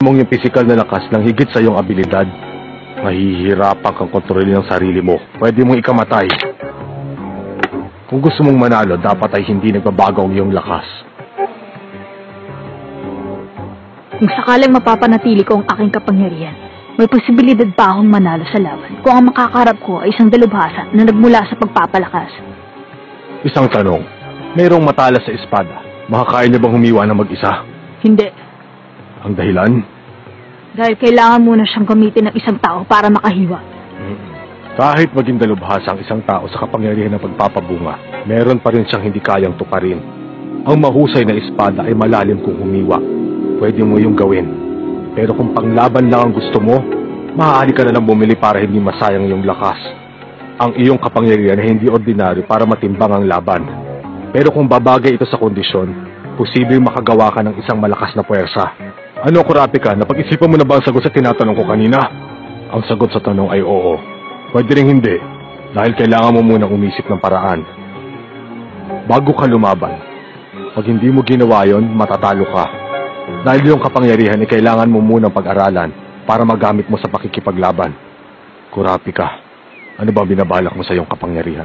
mong yung pisikal na lakas ng higit sa iyong abilidad, mahihirapan kang kontrolin ang sarili mo. Pwede mong ikamatay. Kung gusto mong manalo, dapat ay hindi nagbabago ang iyong lakas. Kung sakaling mapapanatili ko ang aking kapangyarihan, may posibilidad pa akong manalo sa laban kung ang makakarap ko ay isang dalubhasa na nagmula sa pagpapalakas. Isang tanong, mayroong matalas sa espada. Makakaya niya bang humiwa ng mag-isa? Hindi. Ang dahilan? Dahil kailangan muna siyang gamitin ng isang tao para makahiwa. Kahit maging dalubhasa ang isang tao sa kapangyarihan ng pagpapabunga, meron pa rin siyang hindi kayang tuparin. Ang mahusay na espada ay malalim kung humiwa. Pwede mo yung gawin. Pero kung panglaban lang ang gusto mo, maaari ka na lang bumili para hindi masayang iyong lakas. Ang iyong kapangyarihan ay hindi ordinaryo para matimbang ang laban. Pero kung babagay ito sa kondisyon, posibleng makagawa ka ng isang malakas na puwersa. Ano, Kurapika, napag-isipan mo na ba ang sagot sa tinatanong ko kanina? Ang sagot sa tanong ay oo. Pwede rin hindi, dahil kailangan mo munang umisip ng paraan. Bago ka lumaban, pag hindi mo ginawa yon, matatalo ka. Dahil yung kapangyarihan ay kailangan mo munang pag-aralan para magamit mo sa pakikipaglaban. Kurapika, ano ba binabalak mo sa iyong kapangyarihan?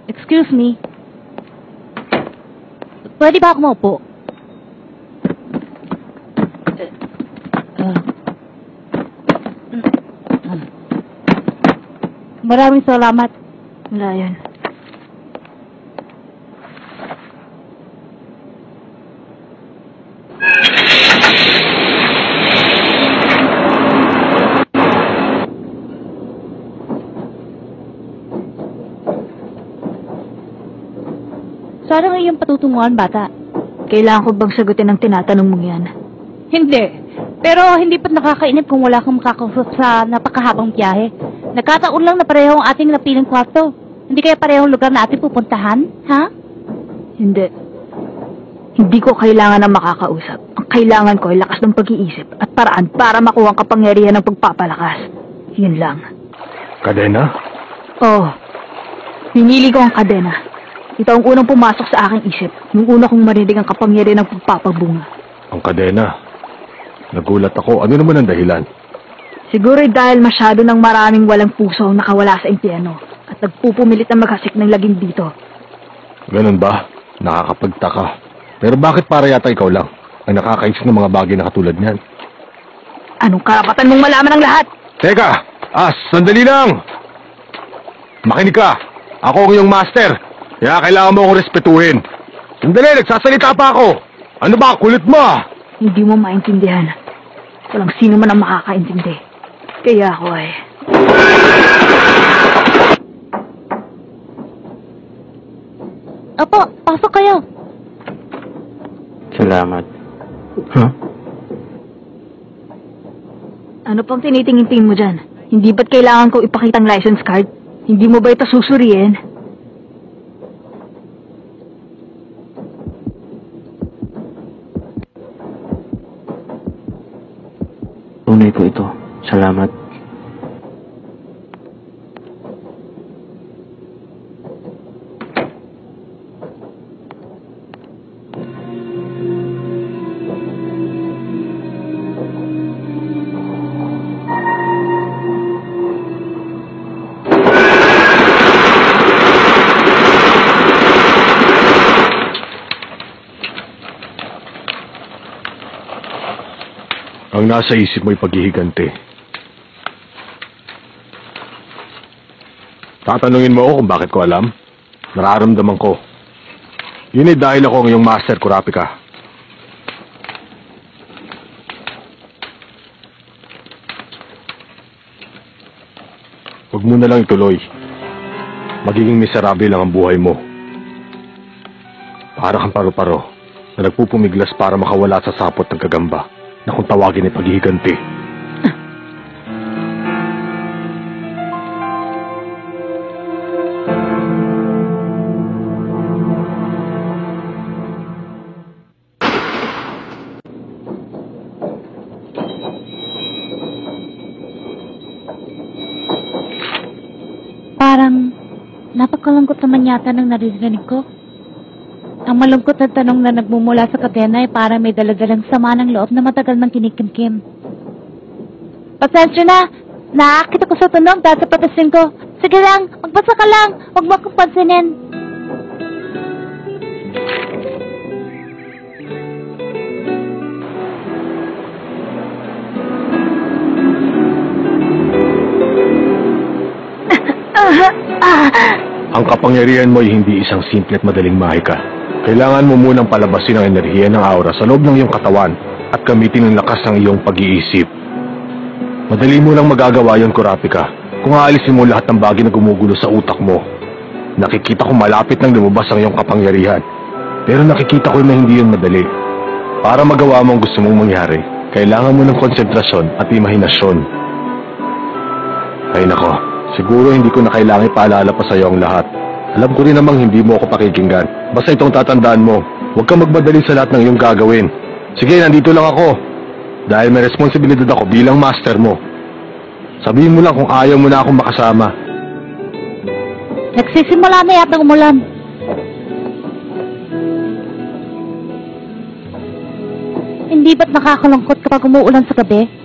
Excuse me. Pwede ba ako maupo? Maraming salamat. Wala yan. Saan ang iyong patutunguhan, bata? Kailangan ko bang sagutin ang tinatanong mong yan? Hindi. Pero hindi pa't nakakainip kung wala kang makakausap sa napakahabang biyahe. Nagkataon lang na pareho ang ating napiling kwarto. Hindi kaya parehong lugar na ating pupuntahan, ha? Hindi. Hindi ko kailangan ng makakausap. Ang kailangan ko ay lakas ng pag-iisip at paraan para makuha ang kapangyarihan ng pagpapalakas. Yun lang. Kadena? Oo. Pinili ko ang kadena. Ito ang unang pumasok sa aking isip nung una kong marinig ang kapangyarihan ng pagpapabunga. Ang kadena. Nagulat ako. Ano naman ang dahilan? Siguro dahil masyado ng maraming walang puso ang nakawala sa impyerno at nagpupumilit na maghasik ng lagim dito. Ganun ba? Nakakapagtaka. Pero bakit para yata ikaw lang ang nakakaisip ng mga bagay na katulad niyan? Anong karapatan mong malaman ang lahat? Teka! Sandali lang! Makinig ka! Ako ang iyong master! Kaya kailangan mo akong respetuhin. Sandali! Nagsasalita pa ako! Ano ba? Kulit mo! Hindi mo maintindihan. Walang sino man ang makakaintindi. Kaya ako ay... Apo, pasok kayo. Salamat. Huh? Ano pang tinitingin-tingin mo dyan? Hindi ba't kailangan ko ipakitang license card? Hindi mo ba ito susuriin? Tunay ko ito. Salamat. Ang nasa isip mo'y paghihiganti. Tatanungin mo ako kung bakit ko alam? Nararamdaman ko. Yun ay dahil ako ang iyong master, Kurapika. Huwag mo na lang ituloy. Magiging miserable lang ang buhay mo. Para kang paro-paro na nagpupumiglas para makawala sa sapot ng kagamba na kung tawagin ay paghihiganti. Nakakalungkot naman yata ng naririnig ko. Ang malungkot na tanong na nagmumula sa kadena ay para may daladalang sama ng loob na matagal nang kinikimkim. Pasensya na! Nakakita ko sa tunog dahil sa patasin ko. Sige lang, magbasa ka lang. Huwag mo akong pansinin. Ang kapangyarihan mo ay hindi isang simple at madaling mahika. Kailangan mo munang palabasin ang enerhiya ng aura sa loob ng iyong katawan at gamitin ang lakas ng iyong pag-iisip. Madali mo lang magagawa yon, Kurapika, kung aalisin mo lahat ng bagay na gumugulo sa utak mo. Nakikita ko malapit nang lumabas ang iyong kapangyarihan, pero nakikita ko na hindi yun madali. Para magawa mo ang gusto mong mangyari, kailangan mo ng konsentrasyon at imahinasyon. Ay nako, siguro hindi ko na kailangan ipaalala pa sa iyo ang lahat. Alam ko rin namang hindi mo ako pakikinggan. Basta itong tatandaan mo, huwag kang magmadali sa lahat ng iyong gagawin. Sige, nandito lang ako. Dahil may responsibilidad ako bilang master mo. Sabihin mo lang kung ayaw mo na akong makasama. Nagsisimula na yata umulan. Hindi ba't nakakalungkot kapag umuulan sa gabi?